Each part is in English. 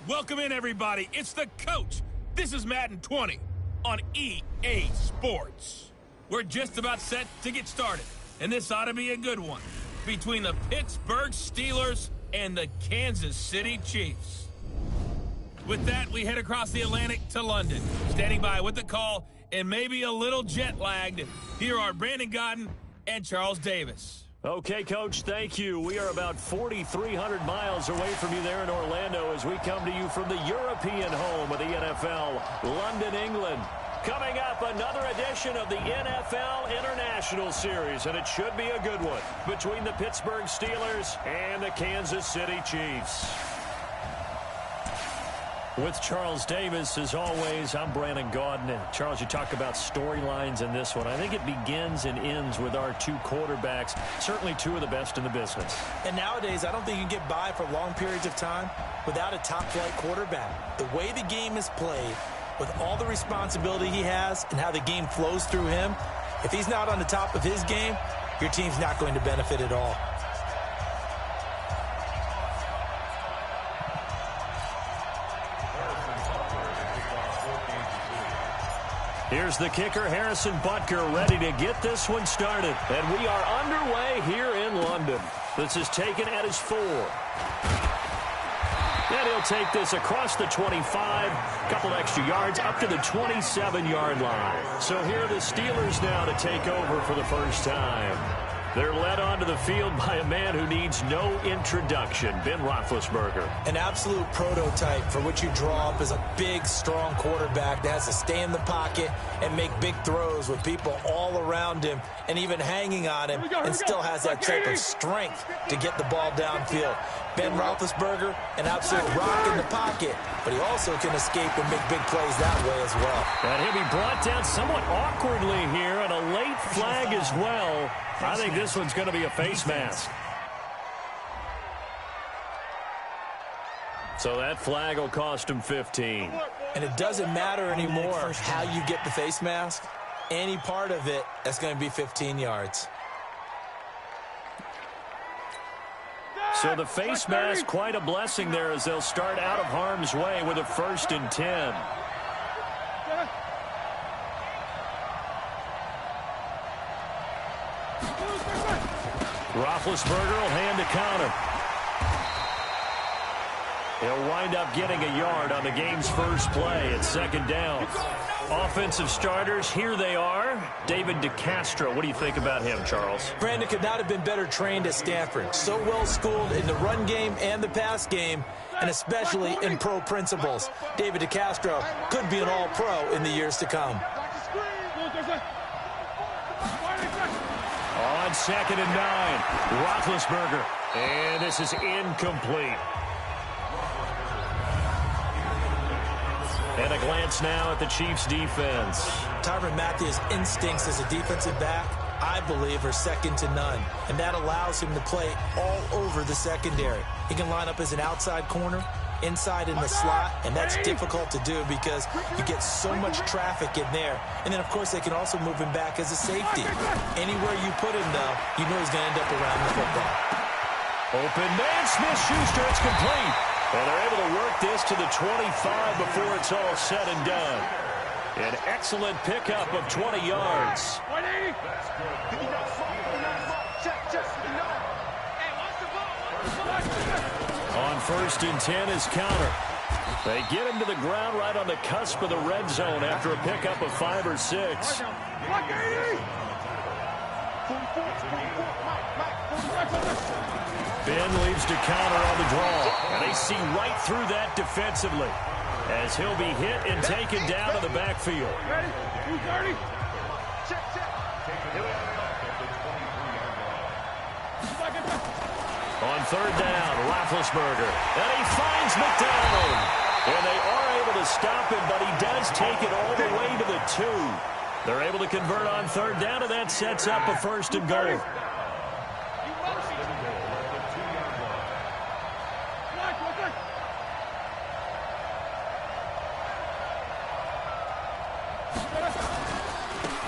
Welcome in, everybody. It's the coach. This is Madden 20 on EA Sports. We're just about set to get started, and this ought to be a good one between the Pittsburgh Steelers and the Kansas City Chiefs. With that, we head across the Atlantic to London. Standing by with the call and maybe a little jet-lagged, here are Brandon Godden and Charles Davis. Okay, Coach, thank you. We are about 4,300 miles away from you there in Orlando as we come to you from the European home of the NFL, London, England. Coming up, another edition of the NFL International Series, and it should be a good one between the Pittsburgh Steelers and the Kansas City Chiefs. With Charles Davis, as always, I'm Brandon Godden. And Charles, you talk about storylines in this one. I think it begins and ends with our two quarterbacks, certainly two of the best in the business. And nowadays, I don't think you can get by for long periods of time without a top-flight quarterback. The way the game is played, with all the responsibility he has and how the game flows through him, if he's not on the top of his game, your team's not going to benefit at all. Here's the kicker, Harrison Butker, ready to get this one started. And we are underway here in London. This is taken at his 4. And he'll take this across the 25, couple extra yards, up to the 27-yard line. So here are the Steelers now to take over for the first time. They're led onto the field by a man who needs no introduction, Ben Roethlisberger. An absolute prototype for what you draw up as a big, strong quarterback that has to stay in the pocket and make big throws with people all around him and even hanging on him, and still has that type of strength to get the ball downfield. Ben Roethlisberger, an absolute rock in the pocket, but he also can escape and make big plays that way as well. And he'll be brought down somewhat awkwardly here, and a late flag as well. I think this one's going to be a face mask. So that flag will cost him 15. And it doesn't matter anymore how you get the face mask. Any part of it, that's going to be 15 yards. So the face mask, quite a blessing there as they'll start out of harm's way with a 1st and 10. Roethlisberger will hand a counter. He'll wind up getting a yard on the game's first play at 2nd down. Offensive starters, here they are. David DeCastro, what do you think about him, Charles? Brandon could not have been better trained at Stanford. So well schooled in the run game and the pass game, and especially in pro principles. David DeCastro could be an all-pro in the years to come. On 2nd and 9, Roethlisberger, and this is incomplete. And a glance now at the Chiefs' defense. Tyrann Mathieu's instincts as a defensive back, I believe, are second to none. And that allows him to play all over the secondary. He can line up as an outside corner, inside in the slot, and that's difficult to do because you get so much traffic in there. And then, of course, they can also move him back as a safety. Anywhere you put him, though, you know he's going to end up around the football. Open man, Smith-Schuster, it's complete. And they're able to work this to the 25 before it's all said and done. An excellent pickup of 20 yards. On 1st and 10 is counter. They get him to the ground right on the cusp of the red zone after a pickup of 5 or 6. Ben leaves to counter on the draw. And they see right through that defensively as he'll be hit and taken down to the backfield. On 3rd down, Roethlisberger. And he finds McDonald. And they are able to stop him, but he does take it all the way to the 2. They're able to convert on 3rd down, and that sets up a 1st and goal.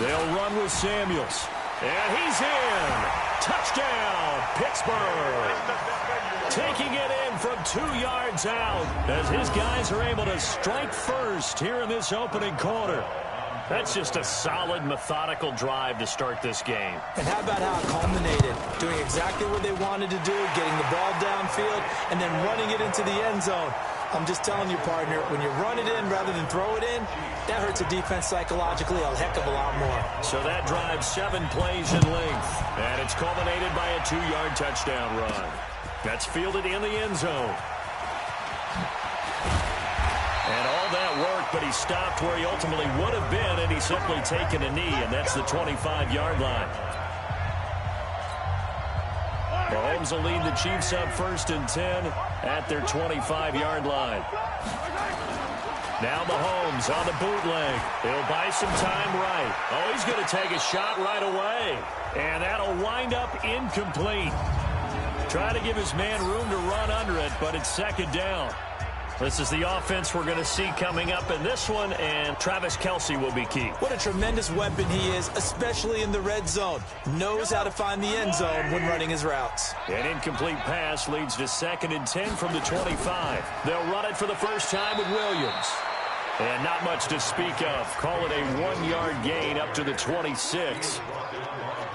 They'll run with Samuels. And he's in. Touchdown, Pittsburgh. Taking it in from 2 yards out as his guys are able to strike first here in this opening quarter. That's just a solid, methodical drive to start this game. And how about how it culminated? Doing exactly what they wanted to do, getting the ball downfield, and then running it into the end zone. I'm just telling you, partner, when you run it in rather than throw it in, that hurts a defense psychologically a heck of a lot more. So that drives 7 plays in length, and it's culminated by a 2-yard touchdown run. That's fielded in the end zone. And all that work, but he stopped where he ultimately would have been, and he's simply taken a knee, and that's the 25-yard line. Mahomes will lead the Chiefs up 1st and 10 at their 25-yard line. Now Mahomes on the bootleg. He'll buy some time right. Oh, he's going to take a shot right away. And that'll wind up incomplete. Try to give his man room to run under it, but it's 2nd down. This is the offense we're going to see coming up in this one, and Travis Kelce will be key. What a tremendous weapon he is, especially in the red zone. Knows how to find the end zone when running his routes. An incomplete pass leads to 2nd and 10 from the 25. They'll run it for the first time with Williams. And not much to speak of. Call it a 1-yard gain up to the 26.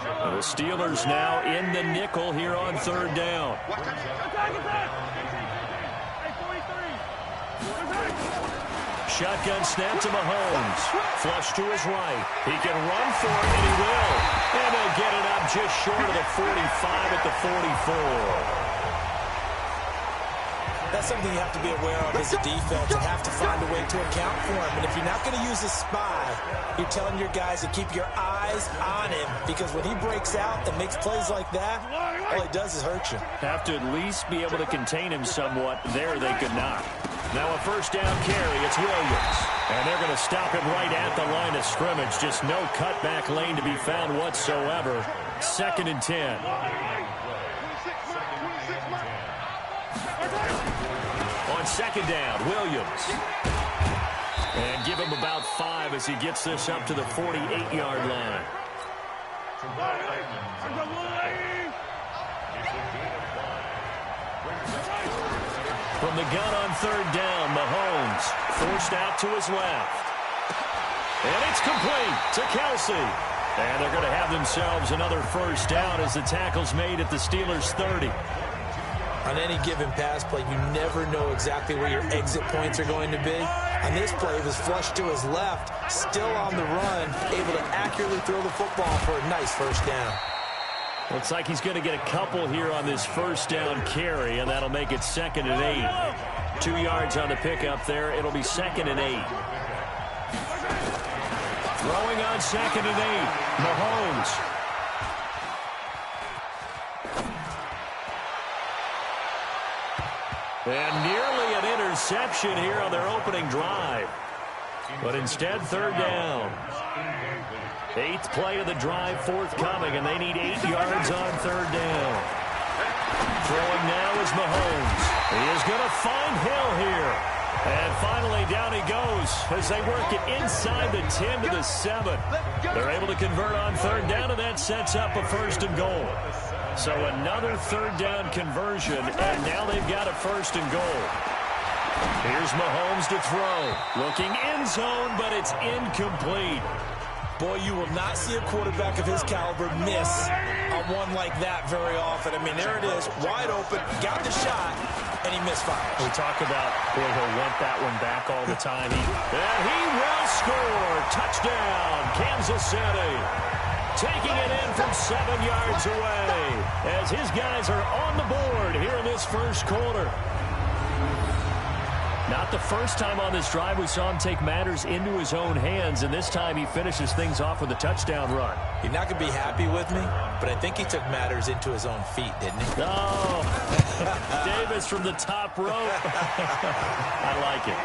The Steelers now in the nickel here on 3rd down. Shotgun snap to Mahomes. Flush to his right. He can run for it, and he will. And they'll get it up just short of the 45 at the 44. That's something you have to be aware of as a defense and have to find a way to account for him. And if you're not going to use a spy, you're telling your guys to keep your eyes on him, because when he breaks out and makes plays like that, all he does is hurt you. Have to at least be able to contain him somewhat. There they could not. Now a 1st down carry. It's Williams. And they're going to stop him right at the line of scrimmage. Just no cutback lane to be found whatsoever. 2nd and 10. On 2nd down, Williams. And give him about 5 as he gets this up to the 48-yard line. From the gun on 3rd down, Mahomes forced out to his left. And it's complete to Kelce. And they're going to have themselves another 1st down as the tackle's made at the Steelers' 30. On any given pass play, you never know exactly where your exit points are going to be. On this play, it was flushed to his left, still on the run, able to accurately throw the football for a nice 1st down. Looks like he's going to get a couple here on this 1st down carry, and that'll make it 2nd and 8. 2 yards on the pickup there. It'll be 2nd and 8. Throwing on 2nd and 8. Mahomes. And nearly an interception here on their opening drive. But instead, 3rd down. 8th play of the drive forthcoming, and they need 8 yards on 3rd down. Throwing now is Mahomes. He is going to find Hill here. And finally, down he goes as they work it inside the 10 to the 7. They're able to convert on 3rd down, and that sets up a 1st and goal. So another 3rd down conversion, and now they've got a 1st and goal. Here's Mahomes to throw. Looking end zone, but it's incomplete. Boy, you will not see a quarterback of his caliber miss on one like that very often. I mean, there it is, wide open, got the shot, and he misfires. We talk about, boy, he'll want that one back all the time. And he will score. Touchdown, Kansas City. Taking it in from 7 yards away as his guys are on the board here in this 1st quarter. Not the first time on this drive we saw him take matters into his own hands, and this time he finishes things off with a touchdown run. You're not going to be happy with me, but I think he took matters into his own feet, didn't he? Oh, Davis from the top rope. I like it.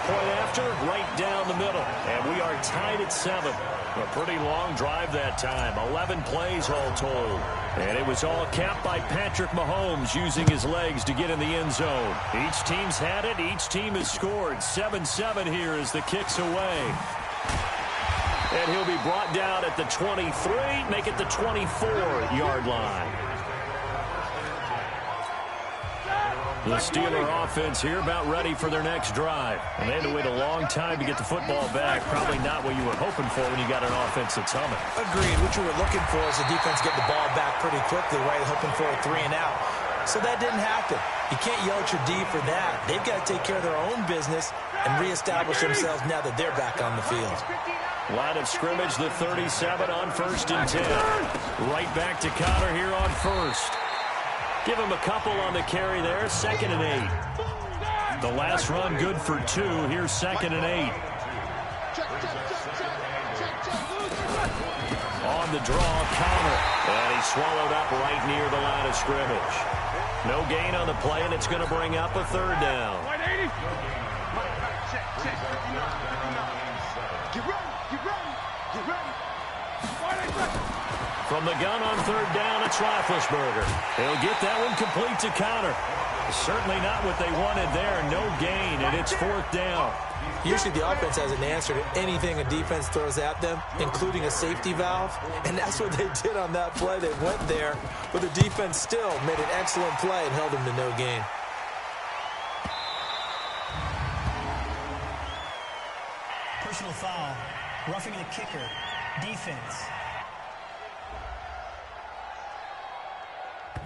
Point after, right down the middle, and we are tied at 7. A pretty long drive that time, 11 plays all told. And it was all capped by Patrick Mahomes using his legs to get in the end zone. Each team's had it. Each team has scored. 7-7 here as the kick's away. And he'll be brought down at the 23, make it the 24-yard line. The Steeler offense here about ready for their next drive. And they had to wait a long time to get the football back. Probably not what you were hoping for when you got an offense that's humming. Agreed. What you were looking for is the defense get the ball back pretty quickly, right? Hoping for a 3 and out. So that didn't happen. You can't yell at your D for that. They've got to take care of their own business and reestablish themselves now that they're back on the field. Line of scrimmage, the 37 on 1st and 10. Right back to Connor here on 1st. Give him a couple on the carry there, 2nd and 8. The last run good for 2. Here's 2nd and 8. On the draw, Connor. And he's swallowed up right near the line of scrimmage. No gain on the play, and it's going to bring up a 3rd down. From the gun on 3rd down, it's Roethlisberger. He'll get that one complete to Connor. Certainly not what they wanted there. No gain, and it's 4th down. Usually the offense has an answer to anything a defense throws at them, including a safety valve. And that's what they did on that play. They went there, but the defense still made an excellent play and held them to no gain. Personal foul. Roughing the kicker. Defense.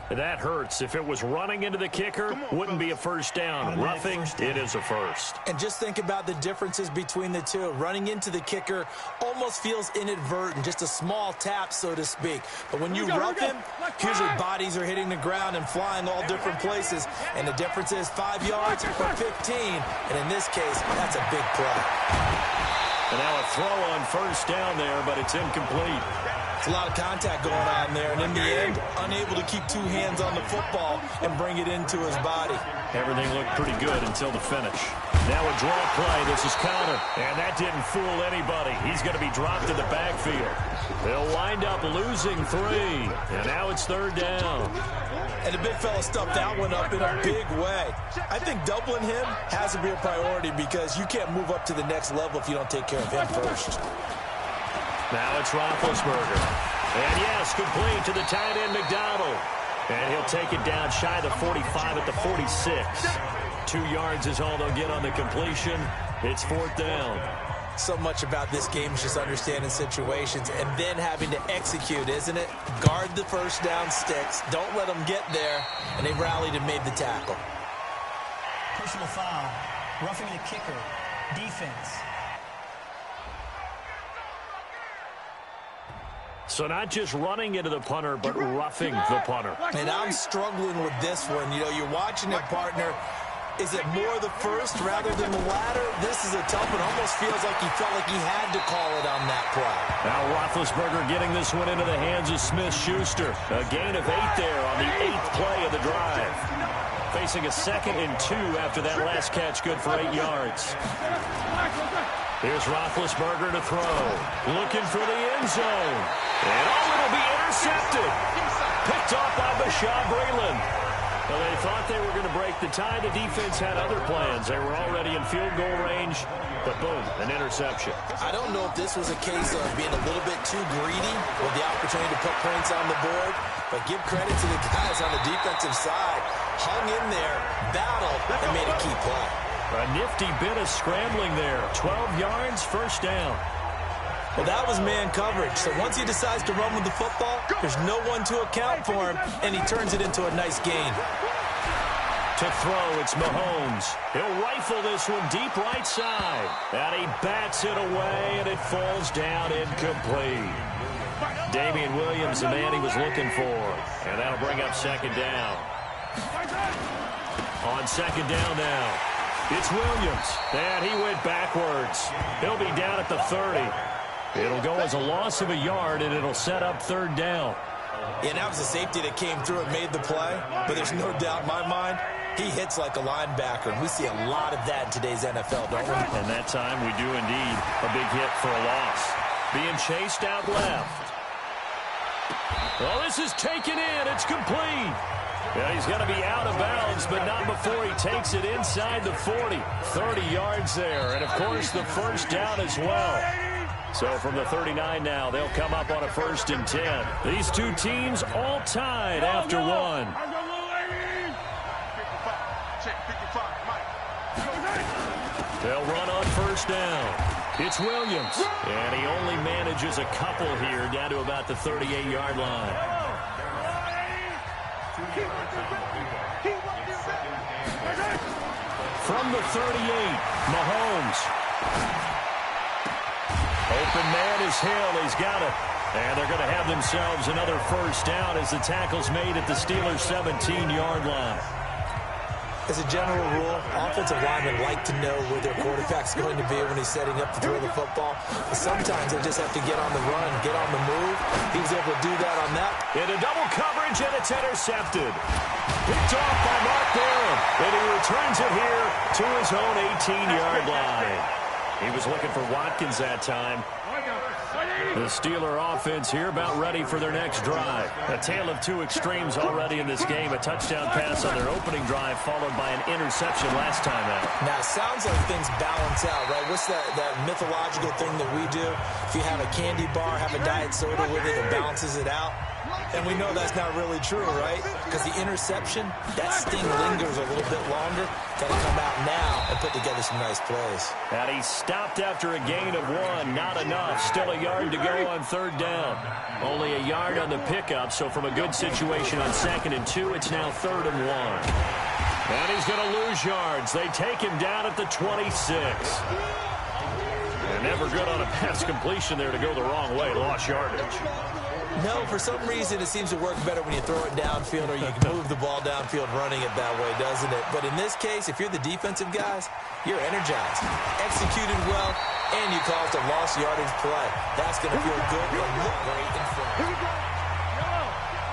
That hurts. If it was running into the kicker, wouldn't be a 1st down. Roughing, it is a 1st. And just think about the differences between the two. Running into the kicker almost feels inadvertent, just a small tap, so to speak. But when you rough him, usually bodies are hitting the ground and flying all different places. And the difference is 5 yards or 15. And in this case, that's a big play. And now a throw on 1st down there, but it's incomplete. It's a lot of contact going on there, and in the end, unable to keep 2 hands on the football and bring it into his body. Everything looked pretty good until the finish. Now a draw play. This is Connor, and that didn't fool anybody. He's going to be dropped in the backfield. They'll wind up losing 3, and now it's 3rd down. And the big fella stuffed that one up in a big way. I think doubling him has to be a priority because you can't move up to the next level if you don't take care of him first. Now it's Roethlisberger. And yes, complete to the tight end, McDonald. And he'll take it down shy of the 45 at the 46. 2 yards is all they'll get on the completion. It's 4th down. So much about this game is just understanding situations and then having to execute, isn't it? Guard the 1st down sticks. Don't let them get there. And they rallied and made the tackle. Personal foul. Roughing the kicker. Defense. So not just running into the punter, but roughing the punter. And I'm struggling with this one. You know, you're watching it, partner. Is it more the first rather than the latter? This is a tough one. Almost feels like he felt like he had to call it on that play. Now Roethlisberger getting this one into the hands of Smith-Schuster. A gain of 8 there on the 8th play of the drive. Facing a 2nd and 2 after that last catch, good for 8 yards. Here's Roethlisberger to throw. Looking for the end zone. And it'll be intercepted. Picked off by Bashaud Breeland. Well, they thought they were going to break the tie. The defense had other plans. They were already in field goal range, but boom, an interception. I don't know if this was a case of being a little bit too greedy with the opportunity to put points on the board, but give credit to the guys on the defensive side. Hung in there, battled, and made a key play. A nifty bit of scrambling there. 12 yards, 1st down. Well, that was man coverage. So once he decides to run with the football, there's no one to account for him, and he turns it into a nice gain. To throw, it's Mahomes. He'll rifle this one deep right side. And he bats it away, and it falls down incomplete. Damian Williams, the man he was looking for. And that'll bring up 2nd down. On 2nd down now, it's Williams. And he went backwards. He'll be down at the 30. It'll go as a loss of a yard, and it'll set up 3rd down. Yeah, that was a safety that came through and made the play. But there's no doubt in my mind, he hits like a linebacker. And we see a lot of that in today's NFL, don't we? And that time we do indeed. A big hit for a loss. Being chased out left. Well, this is taken in. It's complete. Yeah, he's going to be out of bounds, but not before he takes it inside the 40. 30 yards there, and, of course, the 1st down as well. So from the 39 now, they'll come up on a 1st and 10. These two teams all tied after one. They'll run on 1st down. It's Williams, and he only manages a couple here down to about the 38-yard line. From the 38, Mahomes. Open man is Hill. He's got it. And they're going to have themselves another 1st down as the tackle's made at the Steelers' 17-yard line. As a general rule, offensive linemen like to know where their quarterback's going to be when he's setting up to throw the football. But sometimes they just have to get on the run, get on the move. He was able to do that on that. Into double coverage, and it's intercepted. Picked off by Mark Barron, and he returns it here to his own 18-yard line. He was looking for Watkins that time. The Steeler offense here about ready for their next drive. A tale of two extremes already in this game. A touchdown pass on their opening drive followed by an interception last time out. Now, it sounds like things balance out, right? What's that mythological thing that we do? If you have a candy bar, have a diet soda with it, it balances it out. And we know that's not really true, right? Because the interception, that sting lingers a little bit longer. Got to come out now and put together some nice plays. And he stopped after a gain of 1. Not enough. Still a yard to go on 3rd down. Only a yard on the pickup, so from a good situation on 2nd and 2, it's now 3rd and 1. And he's going to lose yards. They take him down at the 26. And never good on a pass completion there to go the wrong way. Lost yardage. No, for some reason it seems to work better when you throw it downfield or you can move the ball downfield running it that way, doesn't it? But in this case, if you're the defensive guys, you're energized, executed well, and you caused a lost yardage play. That's going to feel good and look great in front.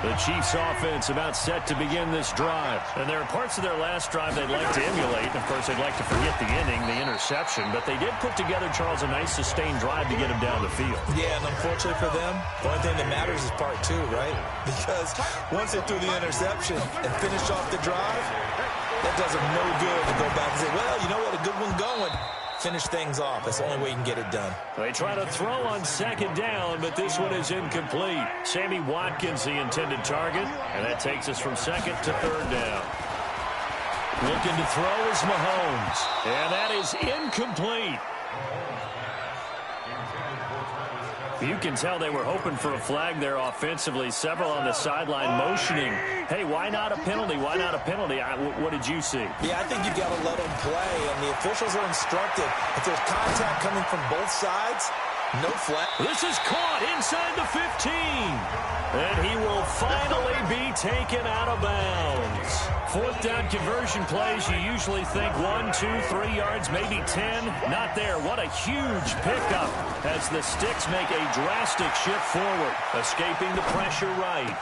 The Chiefs offense about set to begin this drive. And there are parts of their last drive they'd like to emulate. And of course, they'd like to forget the ending, the interception. But they did put together, Charles, a nice sustained drive to get him down the field. Yeah, and unfortunately for them, the only thing that matters is part 2, right? Because once they threw the interception and finished off the drive, that does them no good to go back and say, well, you know what, a good one going. Finish things off. That's the only way you can get it done. They try to throw on 2nd down, but this one is incomplete. Sammy Watkins, the intended target, and that takes us from 2nd to 3rd down. Looking to throw is Mahomes, and that is incomplete. You can tell they were hoping for a flag there offensively. Several on the sideline motioning. Hey, why not a penalty? Why not a penalty? What did you see? Yeah, I think you've got to let them play, and the officials are instructed. If there's contact coming from both sides, no flag. This is caught inside the 15. And he will finally be taken out of bounds. 4th down conversion plays, you usually think 1, 2, 3 yards, maybe 10. Not there. What a huge pickup as the Sticks make a drastic shift forward, escaping the pressure right.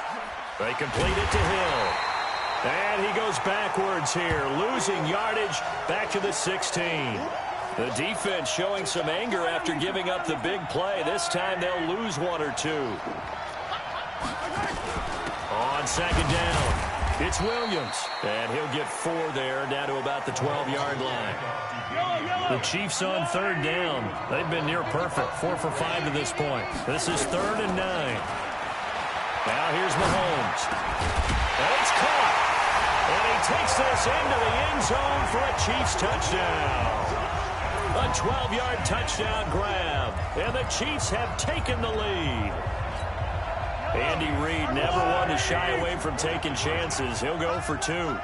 They complete it to Hill. And he goes backwards here, losing yardage back to the 16. The defense showing some anger after giving up the big play. This time they'll lose 1 or 2. On 2nd down, it's Williams. And he'll get 4 there, down to about the 12-yard line. The Chiefs on 3rd down. They've been near perfect, 4 for 5 to this point. This is 3rd and 9. Now here's Mahomes. And it's caught. And he takes this into the end zone for a Chiefs touchdown. A 12-yard touchdown grab. And the Chiefs have taken the lead. Andy Reid never one to shy away from taking chances. He'll go for 2.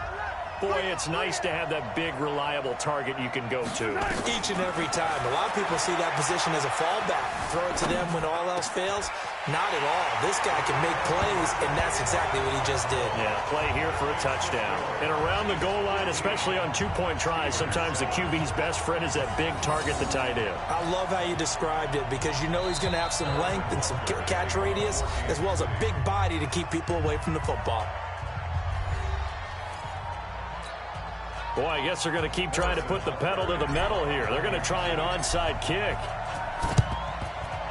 Boy, it's nice to have that big, reliable target you can go to. Each and every time. A lot of people see that position as a fallback. Throw it to them when all else fails. Not at all. This guy can make plays, and that's exactly what he just did. Yeah, play here for a touchdown. And around the goal line, especially on 2-point tries, sometimes the QB's best friend is that big target, the tight end. I love how you described it because you know he's going to have some length and some catch radius as well as a big body to keep people away from the football. Boy, I guess they're going to keep trying to put the pedal to the metal here. They're going to try an onside kick.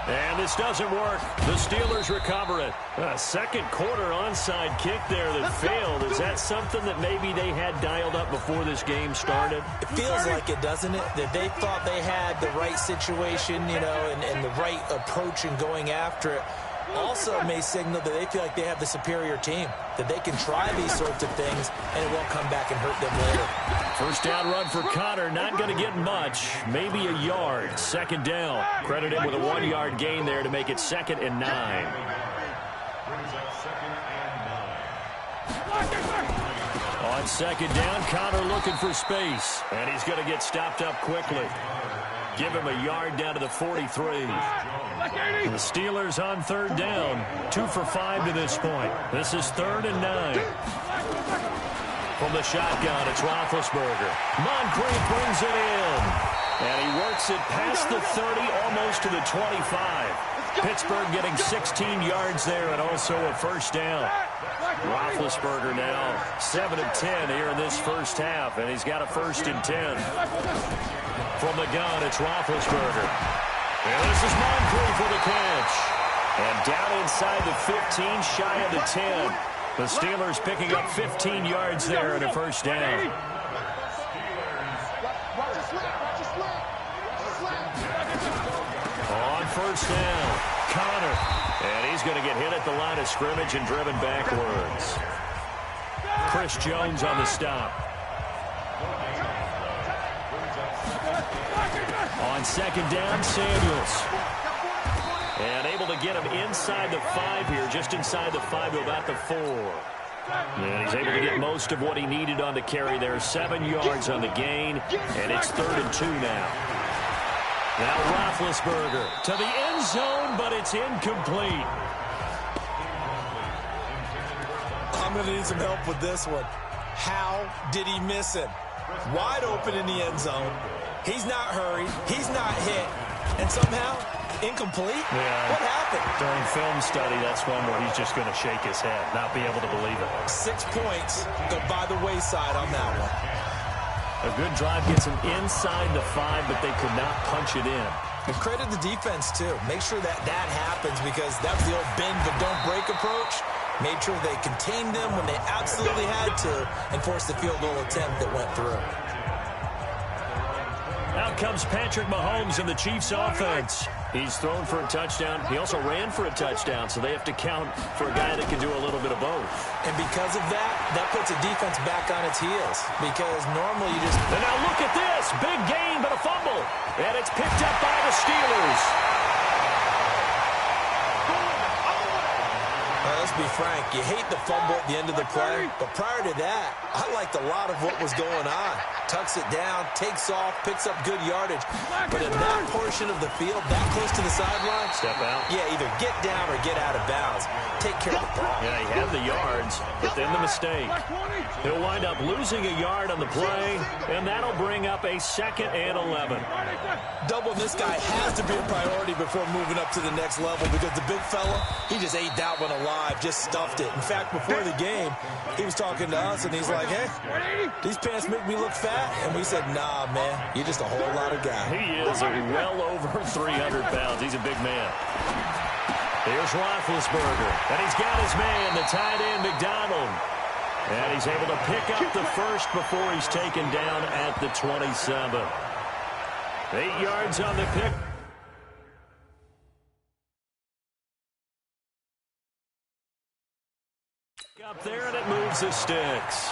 And this doesn't work. The Steelers recover it. A second quarter onside kick there that failed. Is that something that maybe they had dialed up before this game started? It feels like it, doesn't it? That they thought they had the right situation, you know, and the right approach in going after it. Also may signal that they feel like they have the superior team, that they can try these sorts of things and it won't come back and hurt them later. First down run for Connor, not going to get much, maybe a yard. Second down, credit him with a 1-yard gain there to make it 2nd and 9. On second down, Connor looking for space, and he's going to get stopped up quickly. Give him a yard down to the 43. The Steelers on third down, 2 for 5 to this point. This is 3rd and 9. From the shotgun, it's Roethlisberger. Moncrief brings it in. And he works it past the 30, almost to the 25. Pittsburgh getting 16 yards there and also a first down. Roethlisberger now 7 of 10 here in this first half, and he's got a 1st and 10. From the gun, it's Roethlisberger. And this is Moncrief for the catch. And down inside the 15, shy of the 10. The Steelers picking up 15 yards there and a first down. On first down, Connor. And he's going to get hit at the line of scrimmage and driven backwards. Chris Jones on the stop. On second down, Samuels. And able to get him inside the 5 here, just inside the 5 to about the 4. And he's able to get most of what he needed on the carry there. 7 yards on the gain, and it's 3rd and 2 now. Now Roethlisberger to the end zone, but it's incomplete. I'm going to need some help with this one. How did he miss him? Wide open in the end zone. He's not hurried. He's not hit. And somehow, incomplete? Yeah. What happened? During film study, that's one where he's just going to shake his head, not be able to believe it. 6 points go by the wayside on that one. A good drive gets him inside the 5, but they could not punch it in. And credit the defense, too. Make sure that happens because that's the old bend but don't break approach. Made sure they contained them when they absolutely had to and forced the field goal attempt that went through. Out comes Patrick Mahomes in the Chiefs offense. He's thrown for a touchdown. He also ran for a touchdown, so they have to count for a guy that can do a little bit of both. And because of that, that puts a defense back on its heels. Because normally you just... And now look at this. Big gain, but a fumble. And it's picked up by the Steelers. Let's be frank, you hate the fumble at the end of the play, but prior to that, I liked a lot of what was going on. Tucks it down, takes off, picks up good yardage. But in that portion of the field, that close to the sideline, step out. Yeah, either get down or get out of bounds. Take care of the ball. Yeah, he had the yards, but then the mistake. He'll wind up losing a yard on the play, and that'll bring up a 2nd and 11. Doubling this guy has to be a priority before moving up to the next level because the big fella, he just ate that one alive, just stuffed it. In fact, before the game, he was talking to us, and he's like, hey, these pants make me look fat. And we said, nah, man, you're just a whole lot of guy. He is well over 300 pounds. He's a big man. Here's Roethlisberger, and he's got his man, the tight end, McDonald. And he's able to pick up the first before he's taken down at the 27. 8 yards on the pick. Up there, and it moves the sticks.